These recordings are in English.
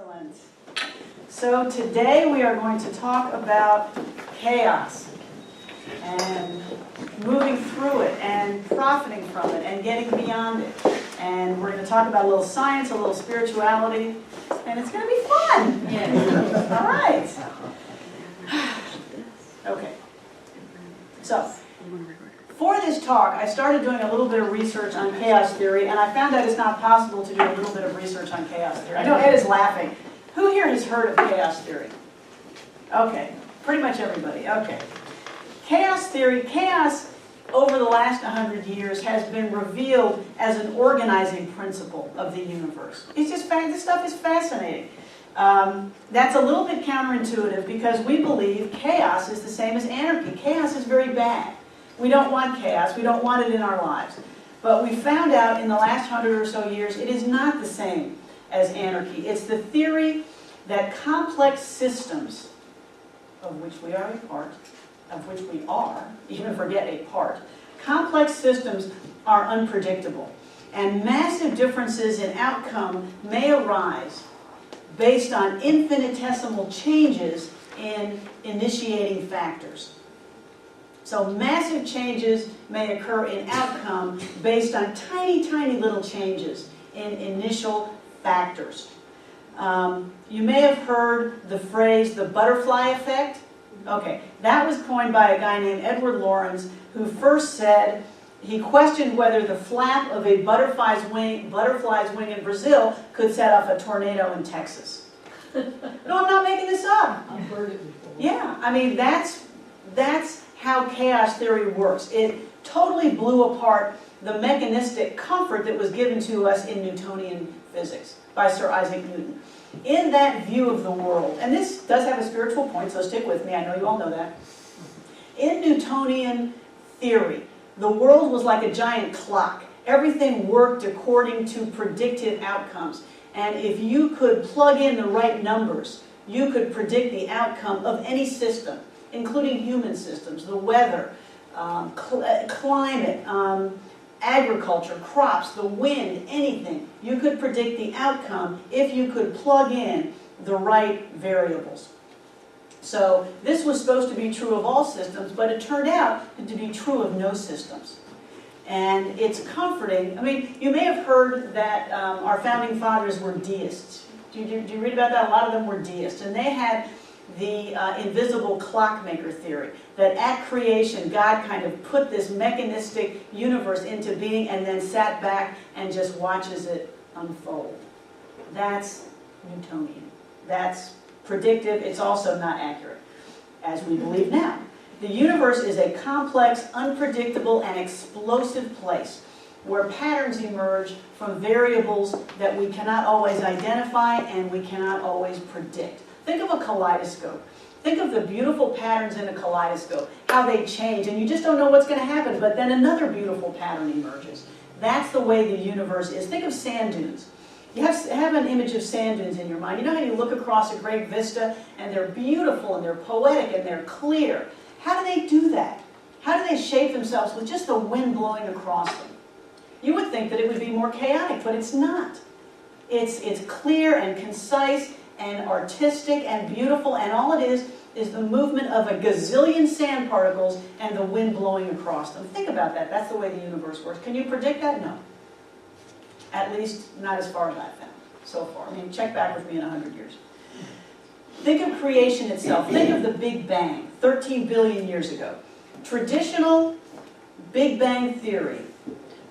Excellent. So today we are going to talk about chaos and moving through it and profiting from it and getting beyond it. And we're going to talk about a little science, a little spirituality, and it's going to be fun. Yeah. All right. Okay. So, for this talk, I started doing a little bit of research on chaos theory, and I found out it's not possible to do a little bit of research on chaos theory. I know Ed is laughing. Who here has heard of chaos theory? Okay, pretty much everybody. Okay. Chaos theory, chaos over the last 100 years has been revealed as an organizing principle of the universe. It's just, this stuff is fascinating. That's a little bit counterintuitive because we believe chaos is the same as anarchy. Chaos is very bad. We don't want chaos. We don't want it in our lives. But we found out in the last 100 or so years it is not the same as anarchy. It's the theory that complex systems, of which we are a part, even forget a part, complex systems are unpredictable. And massive differences in outcome may arise based on infinitesimal changes in initiating factors. So massive changes may occur in outcome based on tiny, tiny little changes in initial factors. You may have heard the phrase, the butterfly effect. Okay, that was coined by a guy named Edward Lorenz, who first said, he questioned whether the flap of a butterfly's wing in Brazil could set off a tornado in Texas. No, I'm not making this up. I've heard it before. Yeah, I mean, that's how chaos theory works. It totally blew apart the mechanistic comfort that was given to us in Newtonian physics by Sir Isaac Newton. In that view of the world, and this does have a spiritual point, so stick with me, I know you all know that. In Newtonian theory, the world was like a giant clock. Everything worked according to predicted outcomes. And if you could plug in the right numbers, you could predict the outcome of any system, including human systems, the weather, climate, agriculture, crops, the wind, anything. You could predict the outcome if you could plug in the right variables. So this was supposed to be true of all systems, but it turned out to be true of no systems. And it's comforting. I mean, you may have heard that our founding fathers were deists. Do you read about that? A lot of them were deists. And they had the invisible clockmaker theory, that at creation, God kind of put this mechanistic universe into being and then sat back and just watches it unfold. That's Newtonian. That's predictive. It's also not accurate, as we believe now. The universe is a complex, unpredictable, and explosive place where patterns emerge from variables that we cannot always identify and we cannot always predict. Think of a kaleidoscope. Think of the beautiful patterns in a kaleidoscope, how they change, and you just don't know what's going to happen, but then another beautiful pattern emerges. That's the way the universe is. Think of sand dunes. You have an image of sand dunes in your mind. You know how you look across a great vista, and they're beautiful, and they're poetic, and they're clear. How do they do that? How do they shape themselves with just the wind blowing across them? You would think that it would be more chaotic, but it's not. It's clear and concise and artistic and beautiful, and all it is the movement of a gazillion sand particles and the wind blowing across them. Think about that. That's the way the universe works. Can you predict that? No. At least not as far as I've found so far. I mean, check back with me in 100 years. Think of creation itself. Think of the Big Bang, 13 billion years ago. Traditional Big Bang theory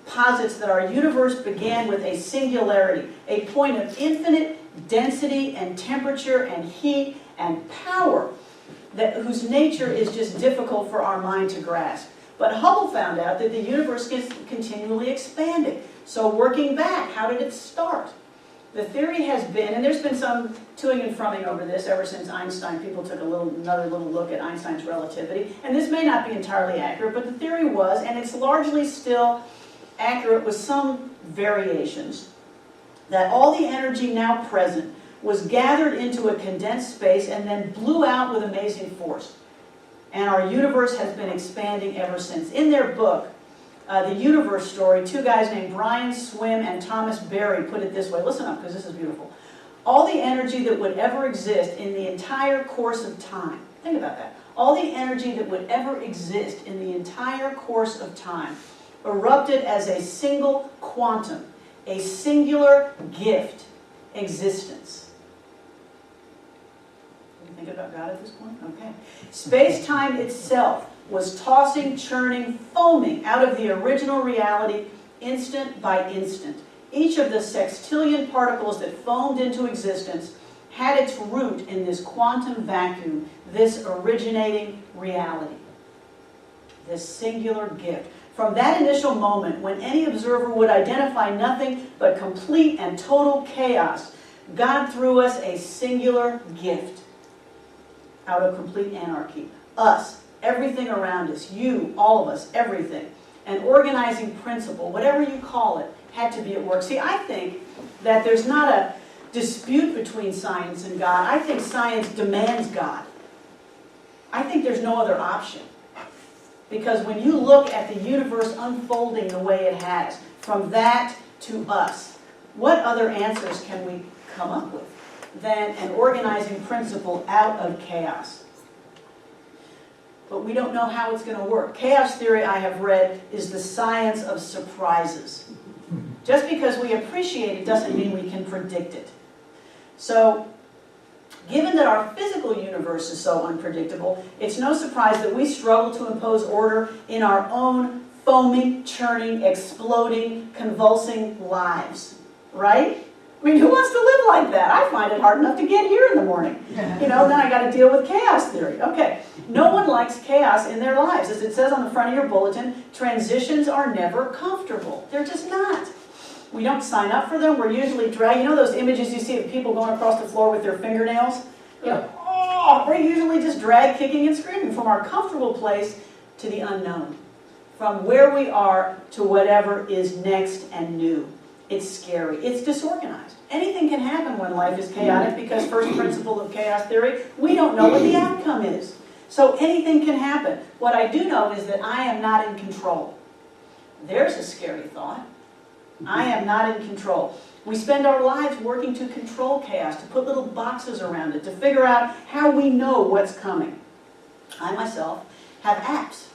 posits that our universe began with a singularity, a point of infinite density and temperature and heat and power whose nature is just difficult for our mind to grasp. But Hubble found out that the universe is continually expanding. So working back, how did it start? The theory has been, and there's been some toing and fromming over this ever since Einstein. People took another little look at Einstein's relativity. And this may not be entirely accurate, but the theory was, and it's largely still accurate with some variations, that all the energy now present was gathered into a condensed space and then blew out with amazing force. And our universe has been expanding ever since. In their book, The Universe Story, two guys named Brian Swim and Thomas Berry put it this way. Listen up, because this is beautiful. all the energy that would ever exist in the entire course of time. Think about that. All the energy that would ever exist in the entire course of time erupted as a single quantum, a singular gift, existence. You think about God at this point? Okay. Space-time itself was tossing, churning, foaming out of the original reality instant by instant. Each of the sextillion particles that foamed into existence had its root in this quantum vacuum, this originating reality, this singular gift. From that initial moment, when any observer would identify nothing but complete and total chaos, God threw us a singular gift out of complete anarchy. Us, everything around us, you, all of us, everything. An organizing principle, whatever you call it, had to be at work. See, I think that there's not a dispute between science and God. I think science demands God. I think there's no other option. Because when you look at the universe unfolding the way it has, from that to us, what other answers can we come up with than an organizing principle out of chaos? But we don't know how it's going to work. Chaos theory, I have read, is the science of surprises. Just because we appreciate it doesn't mean we can predict it. So, given that our physical universe is so unpredictable, it's no surprise that we struggle to impose order in our own foaming, churning, exploding, convulsing lives. Right? I mean, who wants to live like that? I find it hard enough to get here in the morning. You know, then I got to deal with chaos theory. Okay, no one likes chaos in their lives. As it says on the front of your bulletin, transitions are never comfortable. They're just not. We don't sign up for them. We're usually dragged. You know those images you see of people going across the floor with their fingernails? You know, oh, we're usually just dragged, kicking and screaming from our comfortable place to the unknown. From where we are to whatever is next and new. It's scary. It's disorganized. Anything can happen when life is chaotic because first principle of chaos theory, we don't know what the outcome is. So anything can happen. What I do know is that I am not in control. There's a scary thought. I am not in control. We spend our lives working to control chaos, to put little boxes around it, to figure out how we know what's coming. I myself have apps,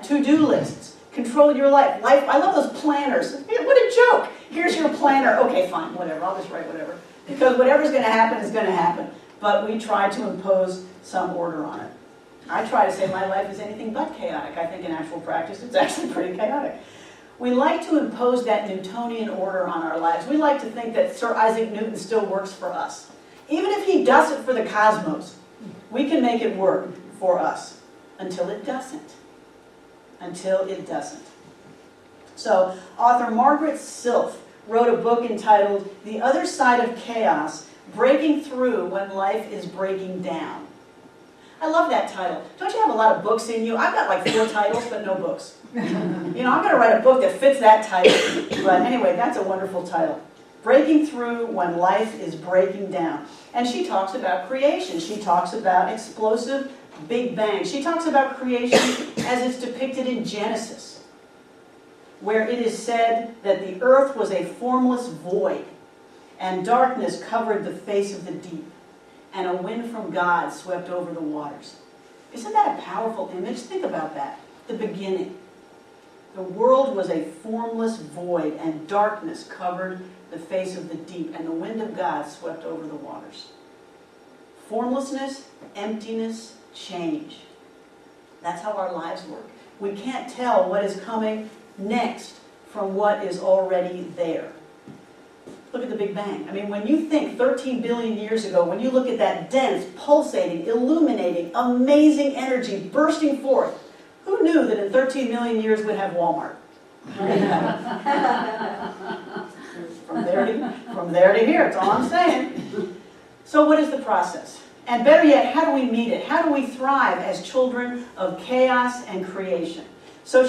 to-do lists, control your life. I love those planners. What a joke. Here's your planner. Okay, fine, whatever. I'll just write whatever. Because whatever's going to happen is going to happen. But we try to impose some order on it. I try to say my life is anything but chaotic. I think in actual practice it's actually pretty chaotic. We like to impose that Newtonian order on our lives. We like to think that Sir Isaac Newton still works for us. Even if he does it for the cosmos, we can make it work for us until it doesn't. Until it doesn't. So, author Margaret Silf wrote a book entitled The Other Side of Chaos, Breaking Through When Life is Breaking Down. I love that title. Don't you have a lot of books in you? I've got like 4 titles, but no books. You know, I'm going to write a book that fits that title. But anyway, that's a wonderful title. Breaking Through When Life is Breaking Down. And she talks about creation. She talks about explosive Big Bang. She talks about creation as it's depicted in Genesis, where it is said that the earth was a formless void, and darkness covered the face of the deep, and a wind from God swept over the waters. Isn't that a powerful image? Think about that. The beginning. The world was a formless void, and darkness covered the face of the deep, and the wind of God swept over the waters. Formlessness, emptiness, change. That's how our lives work. We can't tell what is coming next from what is already there. Look at the Big Bang. I mean, when you think 13 billion years ago, when you look at that dense, pulsating, illuminating, amazing energy bursting forth, who knew that in 13 million years we'd have Walmart? From there to here, that's all I'm saying. So what is the process? And better yet, how do we meet it? How do we thrive as children of chaos and creation? So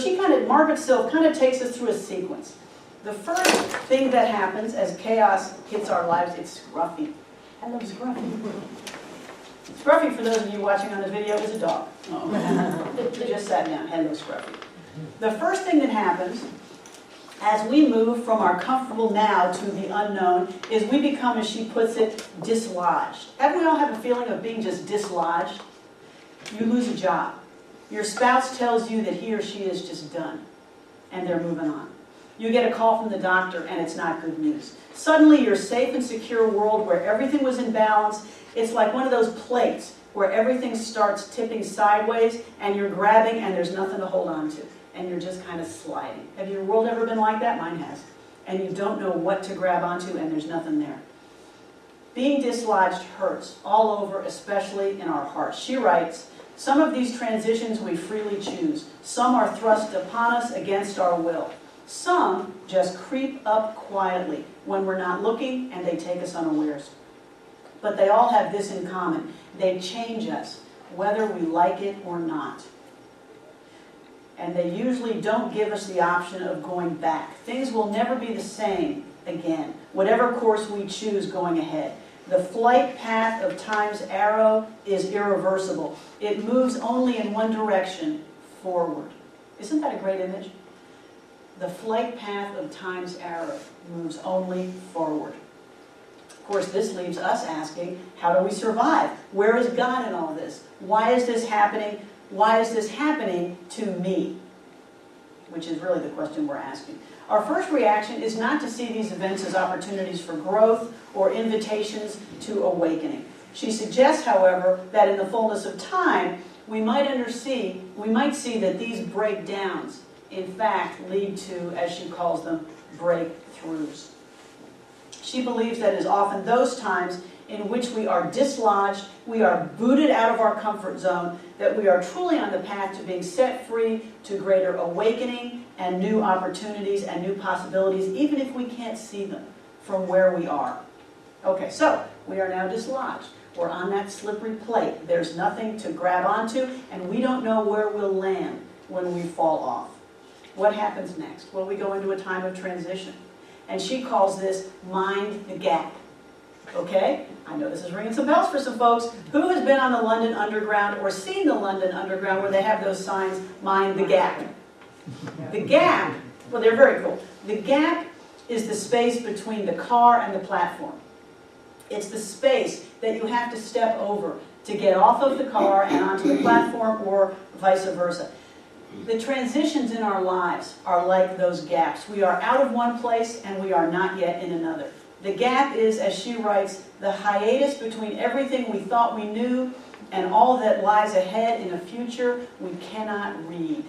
Margaret Silf kind of takes us through a sequence. The first thing that happens as chaos hits our lives, it's Scruffy. Hello, Scruffy. Scruffy, for those of you watching on the video, is a dog. He just sat down. Hello, Scruffy. The first thing that happens as we move from our comfortable now to the unknown, is we become, as she puts it, dislodged. Haven't we all have a feeling of being just dislodged? You lose a job. Your spouse tells you that he or she is just done, and they're moving on. You get a call from the doctor, and it's not good news. Suddenly, your safe and secure world where everything was in balance, it's like one of those plates where everything starts tipping sideways, and you're grabbing, and there's nothing to hold on to. And you're just kind of sliding. Have your world ever been like that? Mine has. And you don't know what to grab onto, and there's nothing there. Being dislodged hurts all over, especially in our hearts. She writes, some of these transitions we freely choose. Some are thrust upon us against our will. Some just creep up quietly when we're not looking, and they take us unawares. But they all have this in common. They change us, whether we like it or not. And they usually don't give us the option of going back. Things will never be the same again, whatever course we choose going ahead. The flight path of time's arrow is irreversible. It moves only in one direction, forward. Isn't that a great image? The flight path of time's arrow moves only forward. Of course, this leaves us asking, how do we survive? Where is God in all this? Why is this happening? Why is this happening to me? Which is really the question we're asking. Our first reaction is not to see these events as opportunities for growth or invitations to awakening. She suggests, however, that in the fullness of time, we might see that these breakdowns, in fact, lead to, as she calls them, breakthroughs. She believes that it is often those times in which we are dislodged, we are booted out of our comfort zone, that we are truly on the path to being set free to greater awakening and new opportunities and new possibilities, even if we can't see them from where we are. Okay, so we are now dislodged. We're on that slippery plate. There's nothing to grab onto, and we don't know where we'll land when we fall off. What happens next? Well, we go into a time of transition. And she calls this mind the gap. Okay? I know this is ringing some bells for some folks. Who has been on the London Underground or seen the London Underground where they have those signs, mind the gap? The gap, well, they're very cool. The gap is the space between the car and the platform. It's the space that you have to step over to get off of the car and onto the platform, or vice versa. The transitions in our lives are like those gaps. We are out of one place and we are not yet in another. The gap is, as she writes, the hiatus between everything we thought we knew and all that lies ahead in a future we cannot read.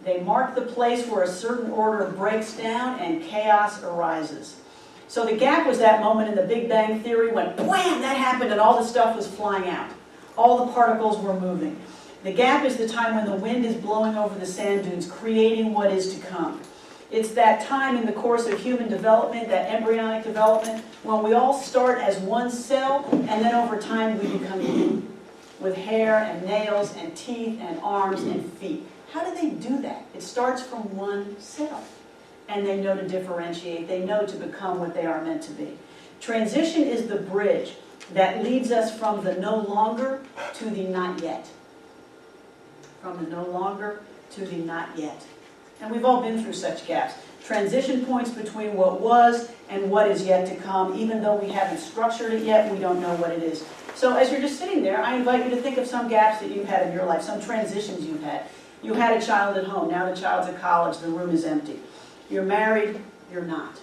They mark the place where a certain order breaks down and chaos arises. So the gap was that moment in the Big Bang Theory when wham, that happened and all the stuff was flying out. All the particles were moving. The gap is the time when the wind is blowing over the sand dunes, creating what is to come. It's that time in the course of human development, that embryonic development, when we all start as one cell, and then over time we become you, with hair and nails and teeth and arms and feet. How do they do that? It starts from one cell. And they know to differentiate. They know to become what they are meant to be. Transition is the bridge that leads us from the no longer to the not yet. From the no longer to the not yet. And we've all been through such gaps. Transition points between what was and what is yet to come. Even though we haven't structured it yet, we don't know what it is. So as you're just sitting there, I invite you to think of some gaps that you've had in your life, some transitions you've had. You had a child at home, now the child's at college, the room is empty. You're married, you're not.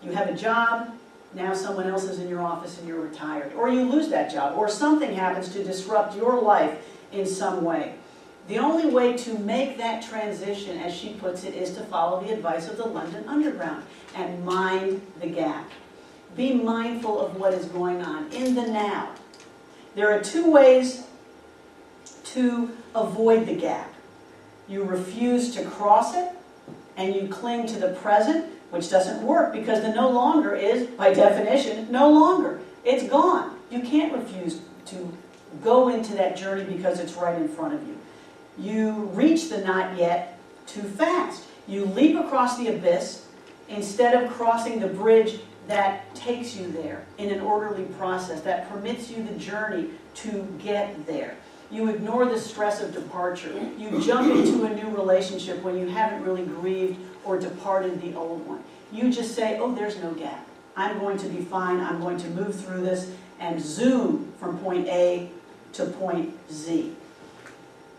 You have a job, now someone else is in your office and you're retired. Or you lose that job, or something happens to disrupt your life in some way. The only way to make that transition, as she puts it, is to follow the advice of the London Underground and mind the gap. Be mindful of what is going on in the now. There are two ways to avoid the gap. You refuse to cross it, and you cling to the present, which doesn't work because the no longer is, by definition, no longer. It's gone. You can't refuse to go into that journey because it's right in front of you. You reach the not yet too fast. You leap across the abyss instead of crossing the bridge that takes you there in an orderly process, that permits you the journey to get there. You ignore the stress of departure. You jump into a new relationship when you haven't really grieved or departed the old one. You just say, oh, there's no gap. I'm going to be fine. I'm going to move through this and zoom from point A to point Z.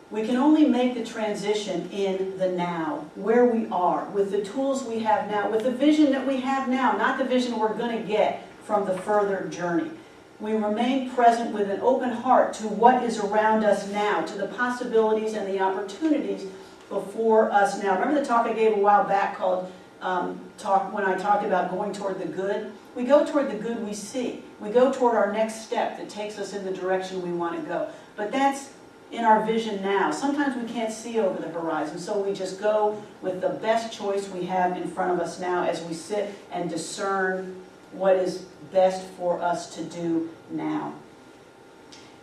We can only make the transition in the now, where we are, with the tools we have now, with the vision that we have now, not the vision we're going to get from the further journey. We remain present with an open heart to what is around us now, to the possibilities and the opportunities before us now. Remember the talk I gave a while back called when I talked about going toward the good? We go toward the good we see. We go toward our next step that takes us in the direction we want to go. But that's in our vision now. Sometimes we can't see over the horizon, so we just go with the best choice we have in front of us now as we sit and discern what is best for us to do now.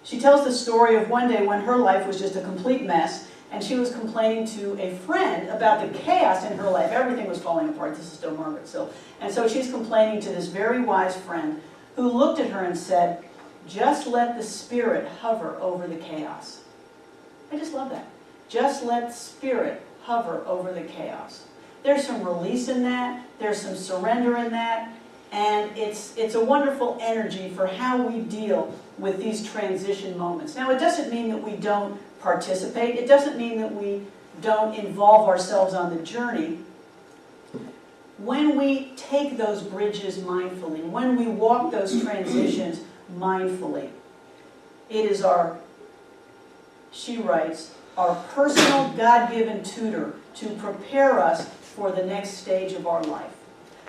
She tells the story of one day when her life was just a complete mess, and she was complaining to a friend about the chaos in her life. Everything was falling apart. This is still Margaret Sill. And so she's complaining to this very wise friend who looked at her and said, just let the Spirit hover over the chaos. I just love that. Just let Spirit hover over the chaos. There's some release in that. There's some surrender in that. And it's a wonderful energy for how we deal with these transition moments. Now, it doesn't mean that we don't participate. It doesn't mean that we don't involve ourselves on the journey. When we take those bridges mindfully, when we walk those transitions mindfully, it is she writes, our personal God-given tutor to prepare us for the next stage of our life.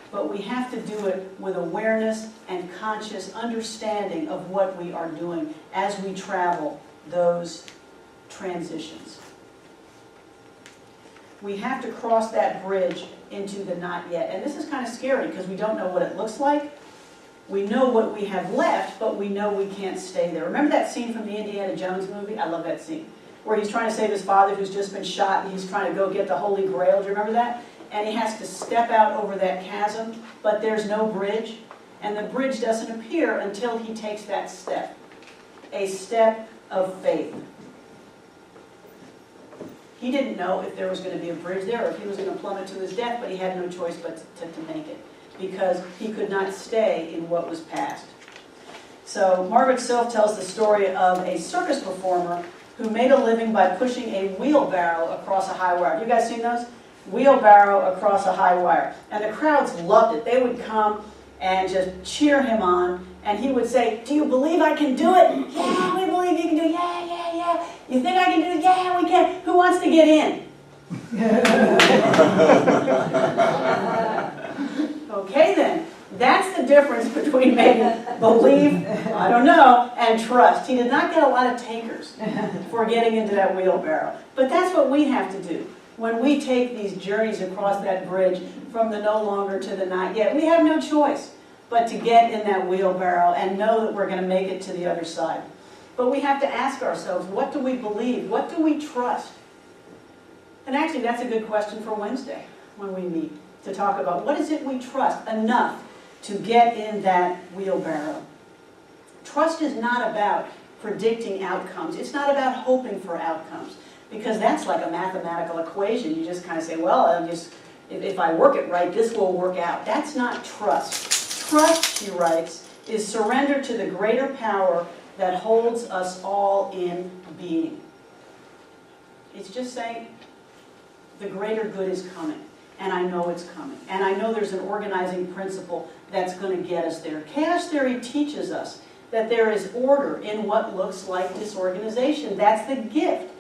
But we have to do it with awareness and conscious understanding of what we are doing as we travel those transitions. We have to cross that bridge into the not yet. And this is kind of scary because we don't know what it looks like. We know what we have left, but we know we can't stay there. Remember that scene from the Indiana Jones movie? I love that scene. Where he's trying to save his father who's just been shot and he's trying to go get the Holy Grail. Do you remember that? And he has to step out over that chasm, but there's no bridge. And the bridge doesn't appear until he takes that step. A step of faith. He didn't know if there was going to be a bridge there or if he was going to plummet to his death, but he had no choice but to make it because he could not stay in what was past. So Margaret Sill tells the story of a circus performer who made a living by pushing a wheelbarrow across a high wire. Have you guys seen those? Wheelbarrow across a high wire. And the crowds loved it. They would come and just cheer him on. And he would say, do you believe I can do it? Yeah, we believe you can do it. Yeah, yeah, yeah. You think I can do it? Yeah, we can. Who wants to get in? Okay then. That's the difference between maybe belief, I don't know, and trust. He did not get a lot of takers for getting into that wheelbarrow. But that's what we have to do. When we take these journeys across that bridge from the no longer to the not yet, we have no choice but to get in that wheelbarrow and know that we're going to make it to the other side. But we have to ask ourselves, what do we believe? What do we trust? And actually, that's a good question for Wednesday when we meet, to talk about what is it we trust enough to get in that wheelbarrow. Trust is not about predicting outcomes. It's not about hoping for outcomes, because that's like a mathematical equation. You just kind of say, well, if I work it right, this will work out. That's not trust. Trust, she writes, is surrender to the greater power that holds us all in being. It's just saying, the greater good is coming. And I know it's coming. And I know there's an organizing principle that's going to get us there. Chaos theory teaches us that there is order in what looks like disorganization. That's the gift.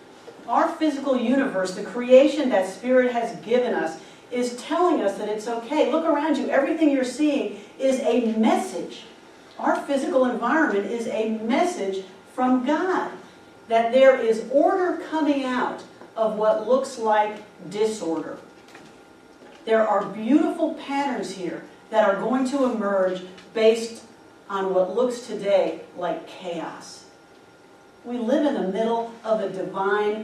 Our physical universe, the creation that Spirit has given us, is telling us that it's okay. Look around you. Everything you're seeing is a message. Our physical environment is a message from God that there is order coming out of what looks like disorder. There are beautiful patterns here that are going to emerge based on what looks today like chaos. We live in the middle of a divine